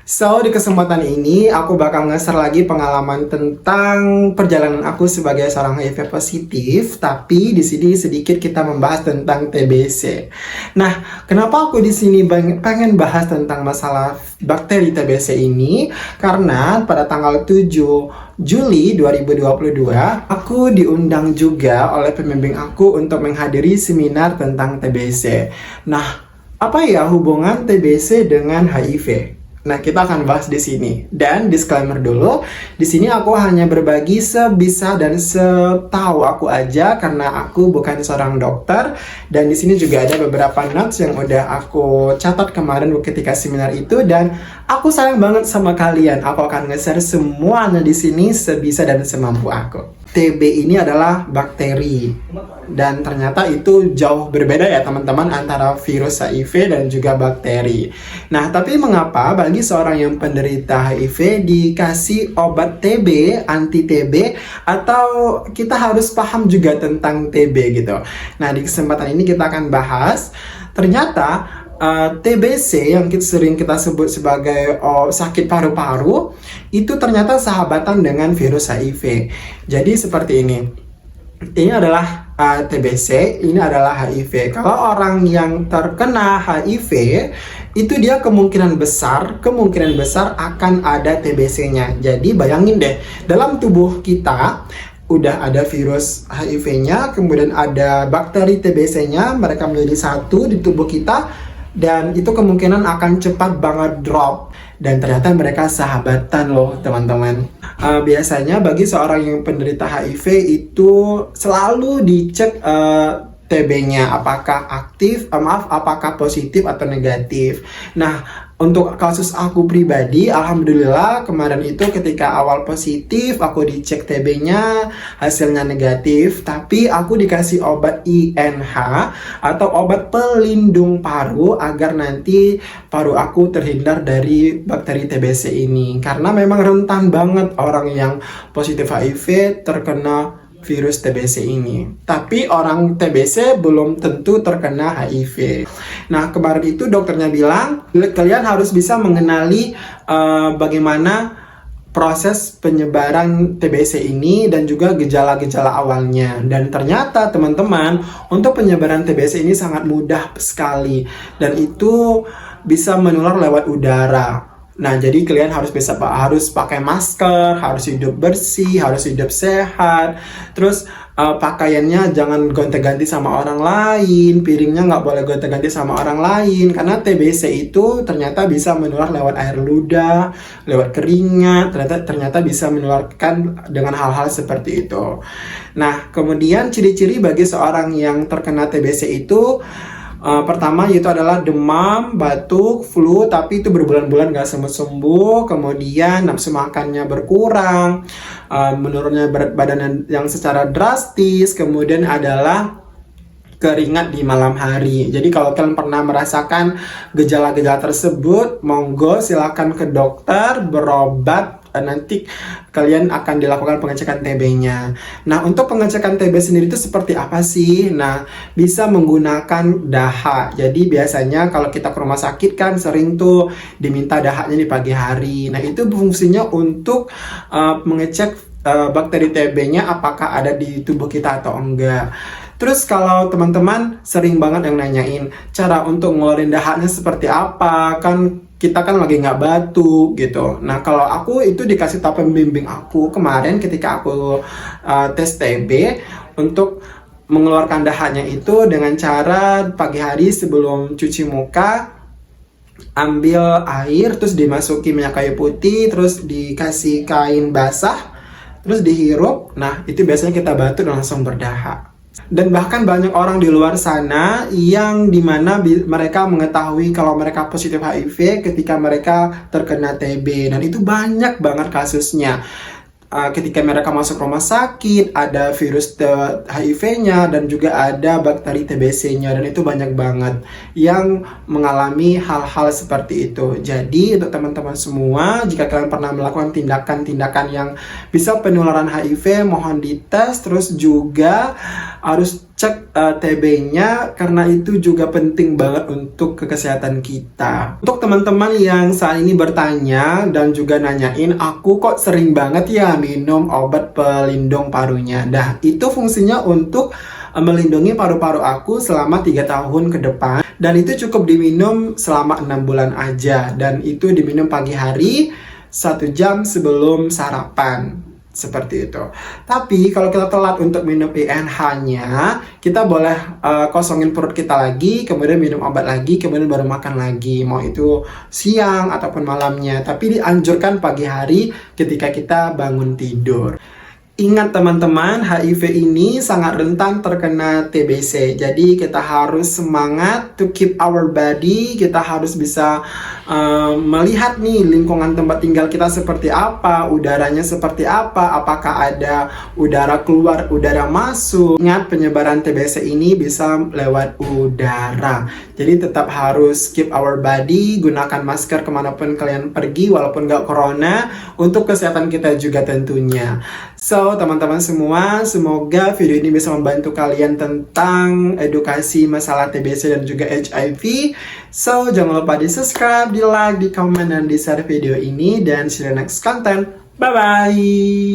Di kesempatan ini aku bakal nge-share lagi pengalaman tentang perjalanan aku sebagai seorang HIV positif, tapi di sini sedikit kita membahas tentang TBC. Nah, kenapa aku di sini pengen bahas tentang masalah bakteri TBC ini? Karena pada tanggal 7 Juli 2022, aku diundang juga oleh pembimbing aku untuk menghadiri seminar tentang TBC. Nah, apa ya hubungan TBC dengan HIV? Nah, kita akan bahas di sini. Dan disclaimer dulu, di sini aku hanya berbagi sebisa dan setahu aku aja karena aku bukan seorang dokter. Dan di sini juga ada beberapa notes yang udah aku catat kemarin ketika seminar itu, dan aku sayang banget sama kalian. Aku akan nge-share semuanya di sini sebisa dan semampu aku. TB ini adalah bakteri, dan ternyata itu jauh berbeda ya teman-teman antara virus HIV dan juga bakteri. Nah, tapi mengapa bagi seorang yang penderita HIV dikasih obat TB, anti TB, atau kita harus paham juga tentang TB gitu. Nah, di kesempatan ini kita akan bahas ternyata TBC yang sering kita sebut sebagai sakit paru-paru itu ternyata sahabatan dengan virus HIV. Jadi seperti ini. Ini adalah TBC, ini adalah HIV. Kalau orang yang terkena HIV itu dia kemungkinan besar akan ada TBC-nya. Jadi bayangin deh, dalam tubuh kita udah ada virus HIV-nya, kemudian ada bakteri TBC-nya, mereka menjadi satu di tubuh kita, dan itu kemungkinan akan cepat banget drop. Dan ternyata mereka sahabatan loh teman-teman. Biasanya bagi seorang yang penderita HIV itu selalu dicek TB-nya apakah apakah positif atau negatif. Nah, untuk kasus aku pribadi, alhamdulillah kemarin itu ketika awal positif, aku dicek TB-nya, hasilnya negatif, tapi aku dikasih obat INH atau obat pelindung paru agar nanti paru aku terhindar dari bakteri TBC ini. Karena memang rentan banget orang yang positif HIV terkena virus TBC ini. Tapi orang TBC belum tentu terkena HIV. Nah, kemarin itu dokternya bilang, kalian harus bisa mengenali bagaimana proses penyebaran TBC ini dan juga gejala-gejala awalnya. Dan ternyata teman-teman, untuk penyebaran TBC ini sangat mudah sekali. Dan itu bisa menular lewat udara. Nah, jadi kalian harus pakai masker, harus hidup bersih, harus hidup sehat. Terus pakaiannya jangan gonta-ganti sama orang lain, piringnya nggak boleh gonta-ganti sama orang lain, karena TBC itu ternyata bisa menular lewat air ludah, lewat keringat, ternyata bisa menularkan dengan hal-hal seperti itu. Nah, kemudian ciri-ciri bagi seorang yang terkena TBC itu pertama yaitu adalah demam, batuk, flu, tapi itu berbulan-bulan gak sembuh-sembuh. Kemudian nafsu makannya berkurang, menurunnya berat badan yang secara drastis. Kemudian adalah keringat di malam hari. Jadi kalau kalian pernah merasakan gejala-gejala tersebut, monggo silakan ke dokter berobat. Nanti kalian akan dilakukan pengecekan TB-nya. Nah, untuk pengecekan TB sendiri itu seperti apa sih? Nah, bisa menggunakan dahak. Jadi biasanya kalau kita ke rumah sakit kan sering tuh diminta dahaknya di pagi hari. Nah, itu fungsinya untuk mengecek bakteri TB-nya apakah ada di tubuh kita atau enggak. Terus kalau teman-teman sering banget yang nanyain cara untuk ngeluarin dahaknya seperti apa, kan kita kan lagi nggak batuk gitu. Nah, kalau aku itu dikasih tahu pembimbing aku kemarin ketika aku tes TB untuk mengeluarkan dahaknya itu dengan cara pagi hari sebelum cuci muka, ambil air, terus dimasuki minyak kayu putih, terus dikasih kain basah, terus dihirup. Nah, itu biasanya kita batuk dan langsung berdahak. Dan bahkan banyak orang di luar sana yang dimana mereka mengetahui kalau mereka positif HIV ketika mereka terkena TB. Dan itu banyak banget kasusnya. Ketika mereka masuk rumah sakit, ada virus HIV-nya dan juga ada bakteri TBC-nya, dan itu banyak banget yang mengalami hal-hal seperti itu. Jadi untuk teman-teman semua, jika kalian pernah melakukan tindakan-tindakan yang bisa penularan HIV, mohon dites. Terus juga harus cek TB-nya karena itu juga penting banget untuk kesehatan kita. Untuk teman-teman yang saat ini bertanya dan juga nanyain, aku kok sering banget ya minum obat pelindung parunya. Nah, itu fungsinya untuk melindungi paru-paru aku selama 3 tahun ke depan, dan itu cukup diminum selama 6 bulan aja, dan itu diminum pagi hari 1 jam sebelum sarapan. Seperti itu. Tapi kalau kita telat untuk minum INH-nya, kita boleh kosongin perut kita lagi, kemudian minum obat lagi, kemudian baru makan lagi. Mau itu siang ataupun malamnya. Tapi dianjurkan pagi hari ketika kita bangun tidur. Ingat teman-teman, HIV ini sangat rentan terkena TBC. Jadi kita harus semangat to keep our body. Kita harus bisa melihat nih lingkungan tempat tinggal kita seperti apa, udaranya seperti apa, apakah ada udara keluar, udara masuk. Ingat, penyebaran TBC ini bisa lewat udara. Jadi tetap harus keep our body, gunakan masker kemanapun kalian pergi walaupun gak corona, untuk kesehatan kita juga tentunya. So, teman-teman semua, semoga video ini bisa membantu kalian tentang edukasi masalah TBC dan juga HIV. So, jangan lupa di subscribe, di like, di comment, dan di share video ini. Dan see you next content. Bye-bye!